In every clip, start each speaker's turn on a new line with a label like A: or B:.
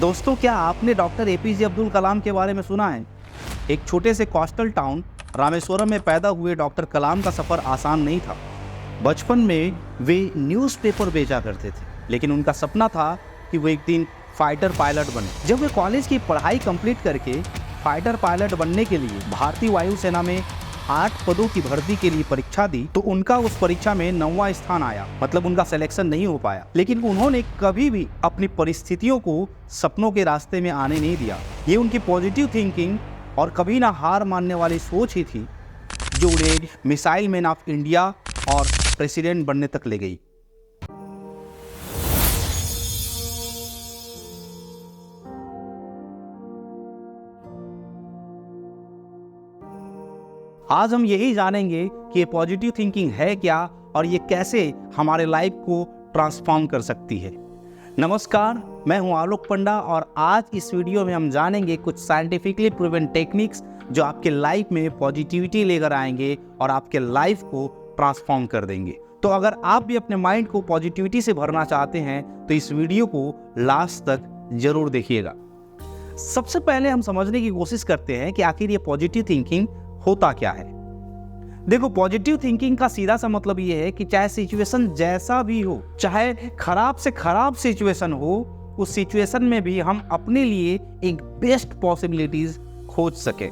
A: दोस्तों, क्या आपने डॉक्टर एपीजे अब्दुल कलाम के बारे में सुना है? एक छोटे से कोस्टल टाउन रामेश्वरम में पैदा हुए डॉक्टर कलाम का सफ़र आसान नहीं था। बचपन में वे न्यूज़पेपर बेचा करते थे, लेकिन उनका सपना था कि वो एक दिन फाइटर पायलट बने। जब वे कॉलेज की पढ़ाई कंप्लीट करके फाइटर पायलट बनने के लिए भारतीय वायुसेना में 8 पदों की भर्ती के लिए परीक्षा दी तो उनका उस परीक्षा में 9वां स्थान आया। मतलब उनका सिलेक्शन नहीं हो पाया, लेकिन उन्होंने कभी भी अपनी परिस्थितियों को सपनों के रास्ते में आने नहीं दिया। ये उनकी पॉजिटिव थिंकिंग और कभी ना हार मानने वाली सोच ही थी जो उन्हें मिसाइल मैन ऑफ इंडिया और प्रेसिडेंट बनने तक ले गई। आज हम यही जानेंगे कि ये पॉजिटिव थिंकिंग है क्या और ये कैसे हमारे लाइफ को ट्रांसफॉर्म कर सकती है। नमस्कार, मैं हूं आलोक पंडा और आज इस वीडियो में हम जानेंगे कुछ साइंटिफिकली प्रूवन टेक्निक्स जो आपके लाइफ में पॉजिटिविटी लेकर आएंगे और आपके लाइफ को ट्रांसफॉर्म कर देंगे। तो अगर आप भी अपने माइंड को पॉजिटिविटी से भरना चाहते हैं तो इस वीडियो को लास्ट तक जरूर देखिएगा। सबसे पहले हम समझने की कोशिश करते हैं कि आखिर ये पॉजिटिव थिंकिंग होता क्या है। देखो, पॉजिटिव थिंकिंग का सीधा सा मतलब ये है कि चाहे सिचुएशन जैसा भी हो, चाहे खराब से खराब सिचुएशन हो, उस सिचुएशन में भी हम अपने लिए एक बेस्ट पॉसिबिलिटीज खोज सके।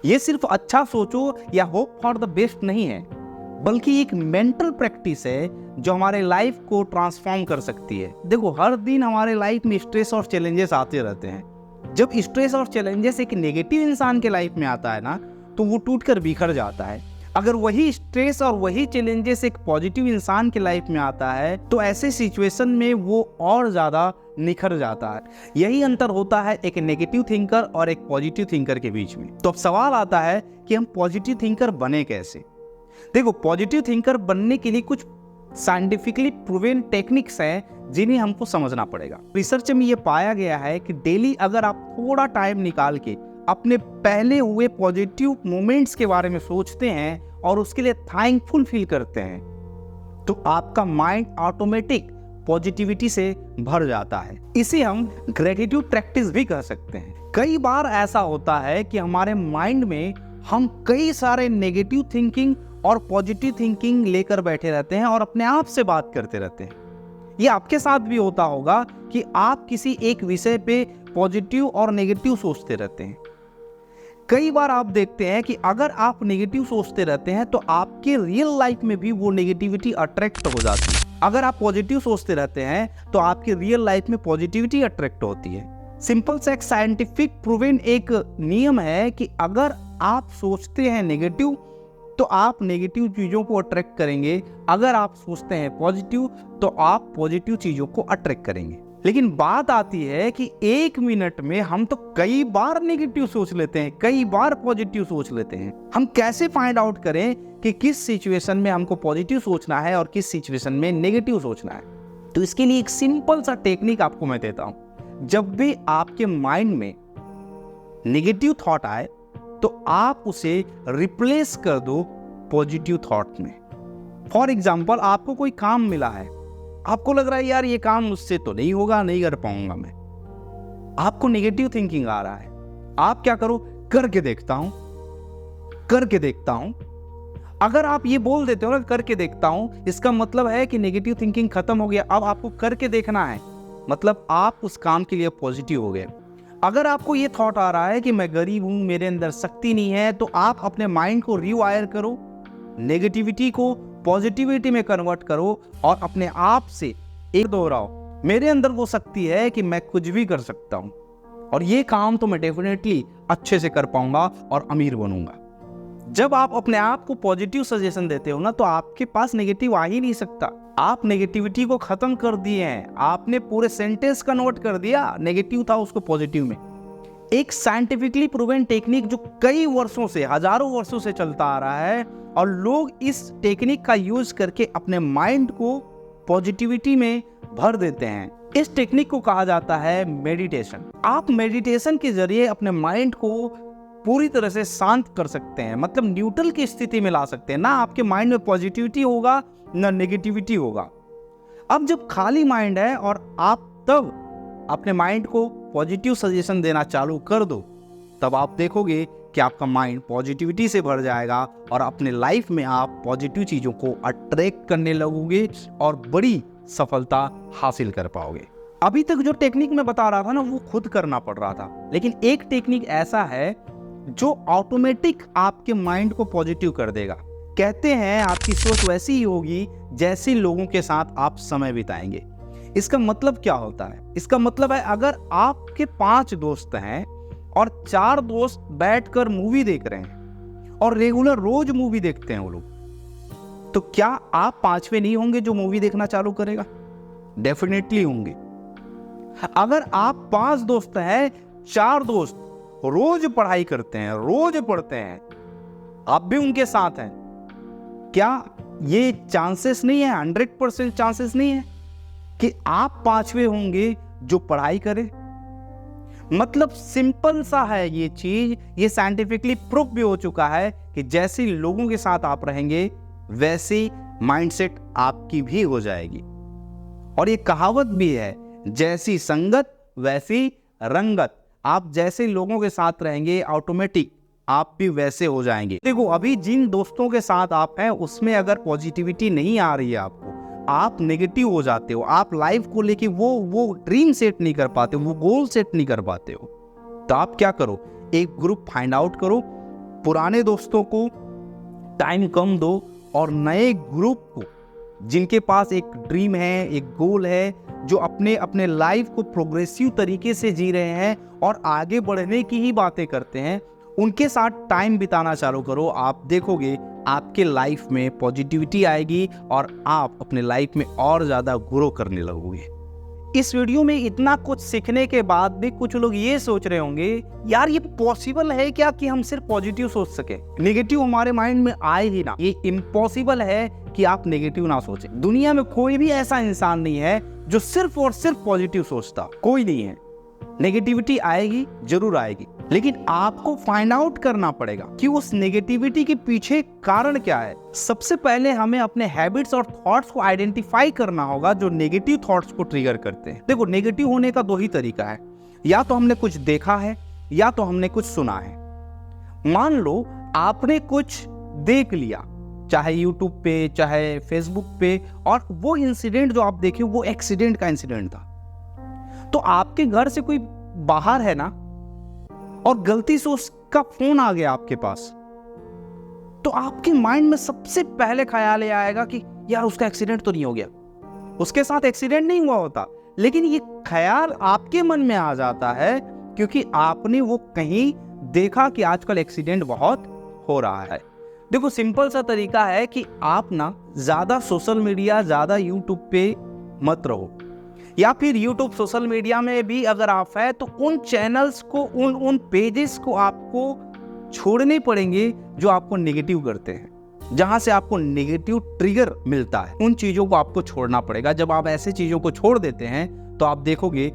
A: ये सिर्फ अच्छा सोचो या होप फॉर द बेस्ट नहीं है, बल्कि एक मेंटल प्रैक्टिस है जो हमारे लाइफ को ट्रांसफॉर्म कर सकती है। देखो, हर दिन हमारे लाइफ में स्ट्रेस और चैलेंजेस आते रहते हैं। जब स्ट्रेस और चैलेंजेस एक नेगेटिव इंसान के लाइफ में आता है ना, तो वो टूटकर बिखर जाता है। अगर वही स्ट्रेस और वही चैलेंजेस एक पॉजिटिव इंसान के लाइफ में आता है तो ऐसे सिचुएशन में वो और ज़्यादा निखर जाता है। यही अंतर होता है एक नेगेटिव थिंकर और एक पॉजिटिव थिंकर के बीच में। तो अब सवाल आता है कि हम पॉजिटिव थिंकर बने कैसे। देखो, पॉजिटिव थिंकर बनने के लिए कुछ साइंटिफिकली प्रूवन टेक्निक्स हैं जिन्हें हमको समझना पड़ेगा। रिसर्च में ये पाया गया है कि डेली अगर आप थोड़ा टाइम निकाल के अपने पहले हुए पॉजिटिव मोमेंट्स के बारे में सोचते हैं और उसके लिए थैंकफुल फील करते हैं तो आपका माइंड ऑटोमेटिक पॉजिटिविटी से भर जाता है। इसे हम ग्रेटिट्यूड प्रैक्टिस भी कह सकते हैं। कई बार ऐसा होता है कि हमारे माइंड में हम कई सारे नेगेटिव थिंकिंग और पॉजिटिव थिंकिंग लेकर बैठे रहते हैं और अपने आप से बात करते रहते हैं। ये आपके साथ भी होता होगा कि आप किसी एक विषय पे पॉजिटिव और नेगेटिव सोचते रहते हैं। कई बार आप देखते हैं कि अगर आप नेगेटिव सोचते रहते हैं तो आपके रियल लाइफ में भी वो नेगेटिविटी अट्रैक्ट हो जाती है। अगर आप पॉजिटिव सोचते रहते हैं तो आपके रियल लाइफ में पॉजिटिविटी अट्रैक्ट होती है। सिंपल सा एक साइंटिफिक प्रूवन एक नियम है कि अगर आप सोचते हैं नेगेटिव तो आप नेगेटिव चीज़ों को अट्रैक्ट करेंगे, अगर आप सोचते हैं पॉजिटिव तो आप पॉजिटिव चीज़ों को अट्रैक्ट करेंगे। लेकिन बात आती है कि 1 मिनट में हम तो कई बार नेगेटिव सोच लेते हैं, कई बार पॉजिटिव सोच लेते हैं। हम कैसे फाइंड आउट करें कि किस सिचुएशन में हमको पॉजिटिव सोचना है और किस सिचुएशन में नेगेटिव सोचना है? तो इसके लिए एक सिंपल सा टेक्निक आपको मैं देता हूं। जब भी आपके माइंड में नेगेटिव थॉट आए तो आप उसे रिप्लेस कर दो पॉजिटिव थॉट में। फॉर एग्जाम्पल, आपको कोई काम मिला है, आपको लग रहा है यार ये काम मुझसे तो नहीं होगा, नहीं कर पाऊंगा मैं। आपको नेगेटिव थिंकिंग आ रहा है। आप क्या करो, करके देखता हूं, करके देखता हूं। अगर आप ये बोल देते हो ना करके देखता हूं, इसका मतलब है कि नेगेटिव थिंकिंग खत्म हो गया। अब आपको करके देखना है, मतलब आप उस काम के लिए पॉजिटिव हो गए। अगर आपको ये थॉट आ रहा है कि मैं गरीब हूं, मेरे अंदर शक्ति नहीं है, तो आप अपने माइंड को रीवायर करो, नेगेटिविटी को पॉजिटिविटी में कन्वर्ट करो और अपने आप से एक दोहराओ, मेरे अंदर वो शक्ति है कि मैं कुछ भी कर सकता हूं और ये काम तो मैं डेफिनेटली अच्छे से कर पाऊंगा और अमीर बनूंगा। जब आप अपने आप को पॉजिटिव सजेशन देते हो ना, तो आपके पास नेगेटिव आ ही नहीं सकता। आप नेगेटिविटी को खत्म कर दिए हैं, आपने पूरे सेंटेंस कन्वर्ट कर दिया, नेगेटिव था उसको पॉजिटिव में। एक साइंटिफिकली प्रूवन टेक्निक जो कई वर्षों से, हजारों वर्षों से चलता आ रहा है और लोग इस टेक्निक का यूज करके अपने माइंड को पॉजिटिविटी में भर देते हैं। इस टेक्निक को कहा जाता है मेडिटेशन। आप मेडिटेशन के जरिए अपने माइंड को पूरी तरह से शांत कर सकते हैं, मतलब न्यूट्रल की स्थिति में ला सकते हैं। ना आपके माइंड में पॉजिटिविटी होगा ना नेगेटिविटी होगा। अब जब खाली माइंड है और आप तब अपने माइंड को पॉजिटिव सजेशन देना चालू कर दो, तब आप देखोगे कि आपका माइंड पॉजिटिविटी से भर जाएगा और अपने लाइफ में आप पॉजिटिव चीज़ों को अट्रैक्ट करने लगोगे और बड़ी सफलता हासिल कर पाओगे। अभी तक जो टेक्निक मैं बता रहा था ना, वो खुद करना पड़ रहा था, लेकिन एक टेक्निक ऐसा है जो ऑटोमेटिक आपके माइंड को पॉजिटिव कर देगा। कहते हैं आपकी सोच वैसी ही होगी जैसे लोगों के साथ आप समय बिताएंगे। इसका मतलब क्या होता है? इसका मतलब है अगर आपके 5 दोस्त हैं और 4 दोस्त बैठकर मूवी देख रहे हैं और रेगुलर रोज मूवी देखते हैं वो लोग, तो क्या आप 5वें नहीं होंगे जो मूवी देखना चालू करेगा? डेफिनेटली होंगे। अगर आप 5 दोस्त हैं, 4 दोस्त रोज पढ़ाई करते हैं, रोज पढ़ते हैं, आप भी उनके साथ हैं, क्या ये चांसेस नहीं है, 100% चांसेस नहीं है कि आप 5वें होंगे जो पढ़ाई करें? मतलब सिंपल सा है ये चीज, ये साइंटिफिकली प्रूफ भी हो चुका है कि जैसे लोगों के साथ आप रहेंगे वैसी माइंडसेट आपकी भी हो जाएगी। और ये कहावत भी है, जैसी संगत वैसी रंगत। आप जैसे लोगों के साथ रहेंगे ऑटोमेटिक आप भी वैसे हो जाएंगे। देखो, अभी जिन दोस्तों के साथ आप हैं उसमें अगर पॉजिटिविटी नहीं आ रही है आपको, आप नेगेटिव हो जाते हो, आप लाइफ को लेके वो ड्रीम सेट नहीं कर पाते, वो गोल सेट नहीं कर पाते हो, तो आप क्या करो, एक ग्रुप फाइंड आउट करो, पुराने दोस्तों को टाइम कम दो और नए ग्रुप को जिनके पास एक ड्रीम है, एक गोल है, जो अपने अपने लाइफ को प्रोग्रेसिव तरीके से जी रहे हैं और आगे बढ़ने की ही बातें करते हैं, उनके साथ टाइम बिताना चालू करो। आप देखोगे आपके लाइफ में पॉजिटिविटी आएगी और आप अपने लाइफ में और ज़्यादा ग्रो करने लगोगे। इस वीडियो में इतना कुछ सीखने के बाद भी कुछ लोग ये सोच रहे होंगे, यार ये पॉसिबल है क्या कि हम सिर्फ पॉजिटिव सोच सके, नेगेटिव हमारे माइंड में आए ही ना। ये इम्पॉसिबल है कि आप नेगेटिव ना सोचें। दुनिया में कोई भी ऐसा इंसान नहीं है जो सिर्फ और सिर्फ पॉजिटिव सोचता, कोई नहीं है। नेगेटिविटी आएगी, जरूर आएगी, लेकिन आपको फाइंड आउट करना पड़ेगा कि उस नेगेटिविटी के पीछे कारण क्या है। सबसे पहले हमें अपने हैबिट्स और थॉट्स को आइडेंटिफाई करना होगा जो नेगेटिव थॉट्स को ट्रिगर करते हैं। देखो, नेगेटिव होने का 2 ही तरीका है, या तो हमने कुछ देखा है या तो हमने कुछ सुना है। मान लो आपने कुछ देख लिया, चाहे यूट्यूब पे चाहे फेसबुक पे, और वो इंसिडेंट जो आप देखे वो एक्सीडेंट का इंसिडेंट था, तो आपके घर से कोई बाहर है ना और गलती से उसका फोन आ गया आपके पास, तो आपके माइंड में सबसे पहले ख्याल ये आएगा कि यार उसका एक्सीडेंट तो नहीं हो गया। उसके साथ एक्सीडेंट नहीं हुआ होता, लेकिन ये ख्याल आपके मन में आ जाता है क्योंकि आपने वो कहीं देखा कि आजकल एक्सीडेंट बहुत हो रहा है। देखो, सिंपल सा तरीका है कि आप ना ज्यादा सोशल मीडिया, ज्यादा यूट्यूब पे मत रहो, या फिर यूट्यूब सोशल मीडिया में भी अगर आप है तो उन चैनल्स को, उन पेजेस को आपको छोड़ने पड़ेंगे जो आपको नेगेटिव करते हैं, जहां से आपको नेगेटिव ट्रिगर मिलता है। उन चीजों को आपको छोड़ना पड़ेगा। जब आप ऐसे चीजों को छोड़ देते हैं तो आप देखोगे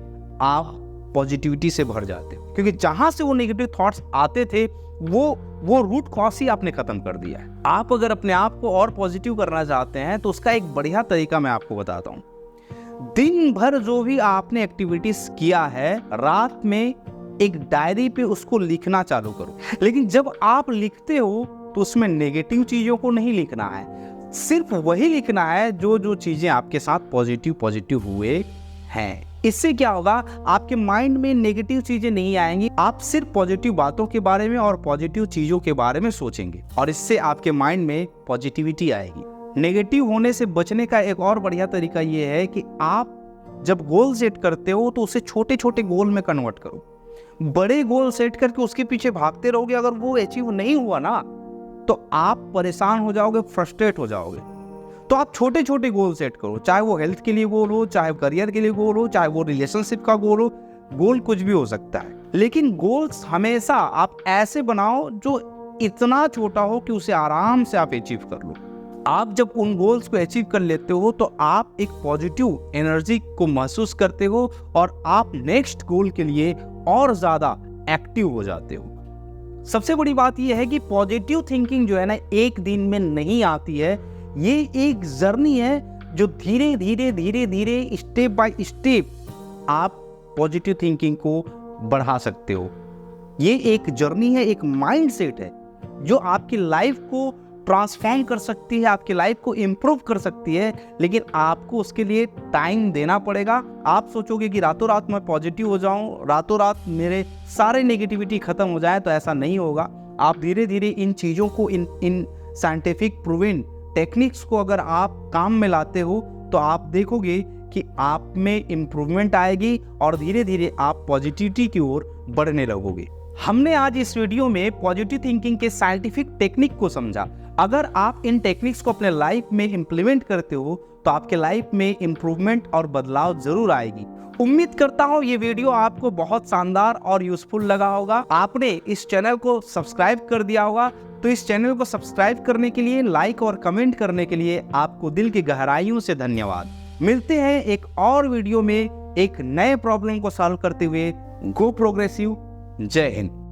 A: आप पॉजिटिविटी से भर जाते हो, क्योंकि जहां से वो नेगेटिव थॉट्स आते थे वो रूट कॉज ही आपने खत्म कर दिया है। आप अगर अपने आप को और पॉजिटिव करना चाहते हैं तो उसका एक बढ़िया तरीका मैं आपको बताता हूँ। दिन भर जो भी आपने एक्टिविटीज किया है, रात में एक डायरी पे उसको लिखना चालू करो। लेकिन जब आप लिखते हो तो उसमें नेगेटिव चीजों को नहीं लिखना है, सिर्फ वही लिखना है जो चीजें आपके साथ पॉजिटिव हुए हैं। इससे क्या होगा, आपके माइंड में नेगेटिव चीजें नहीं आएंगी, आप सिर्फ पॉजिटिव बातों के बारे में और पॉजिटिव चीजों के बारे में सोचेंगे और इससे आपके माइंड में पॉजिटिविटी आएगी। नेगेटिव होने से बचने का एक और बढ़िया तरीका ये है कि आप जब गोल सेट करते हो तो उसे छोटे छोटे गोल में कन्वर्ट करो। बड़े गोल सेट करके उसके पीछे भागते रहोगे, अगर वो अचीव नहीं हुआ ना तो आप परेशान हो जाओगे, फ्रस्ट्रेट हो जाओगे। तो आप छोटे छोटे गोल सेट करो, चाहे वो हेल्थ के लिए गोल हो, चाहे करियर के लिए गोल हो, चाहे वो रिलेशनशिप का गोल हो। गोल कुछ भी हो सकता है, लेकिन गोल्स हमेशा आप ऐसे बनाओ जो इतना छोटा हो कि उसे आराम से आप अचीव कर लो। आप जब उन गोल्स को अचीव कर लेते हो तो आप एक पॉजिटिव एनर्जी को महसूस करते हो और आप नेक्स्ट गोल के लिए और ज्यादा एक्टिव हो जाते हो। सबसे बड़ी बात यह है कि पॉजिटिव थिंकिंग जो है ना, एक दिन में नहीं आती है। ये एक जर्नी है जो धीरे धीरे धीरे धीरे स्टेप बाय स्टेप आप पॉजिटिव थिंकिंग को बढ़ा सकते हो। ये एक जर्नी है, एक माइंडसेट है जो आपकी लाइफ को ट्रांसफॉर्म कर सकती है, आपकी लाइफ को इम्प्रूव कर सकती है, लेकिन आपको उसके लिए टाइम देना पड़ेगा। आप सोचोगे कि रातों रात मैं पॉजिटिव हो जाऊं, रातों रात मेरे सारे नेगेटिविटी खत्म हो जाए, तो ऐसा नहीं होगा। आप धीरे धीरे इन चीज़ों को, इन साइंटिफिक प्रूवन टेक्निक्स को अगर आप काम में लाते हो तो आप देखोगे कि आप में इम्प्रूवमेंट आएगी और धीरे धीरे आप पॉजिटिविटी की ओर बढ़ने लगोगे। हमने आज इस वीडियो में पॉजिटिव थिंकिंग के साइंटिफिक टेक्निक को समझा। अगर आप इन टेक्निक्स को अपने लाइफ में इम्प्लीमेंट करते हो तो आपके लाइफ में इम्प्रूवमेंट और बदलाव जरूर आएगी। उम्मीद करता हूँ ये वीडियो आपको बहुत शानदार और यूजफुल लगा होगा। आपने इस चैनल को सब्सक्राइब कर दिया होगा, तो इस चैनल को सब्सक्राइब करने के लिए, लाइक और कमेंट करने के लिए आपको दिल की गहराइयों से धन्यवाद। मिलते हैं एक और वीडियो में एक नए प्रॉब्लम को सॉल्व करते हुए। गो प्रोग्रेसिव। जय हिंद।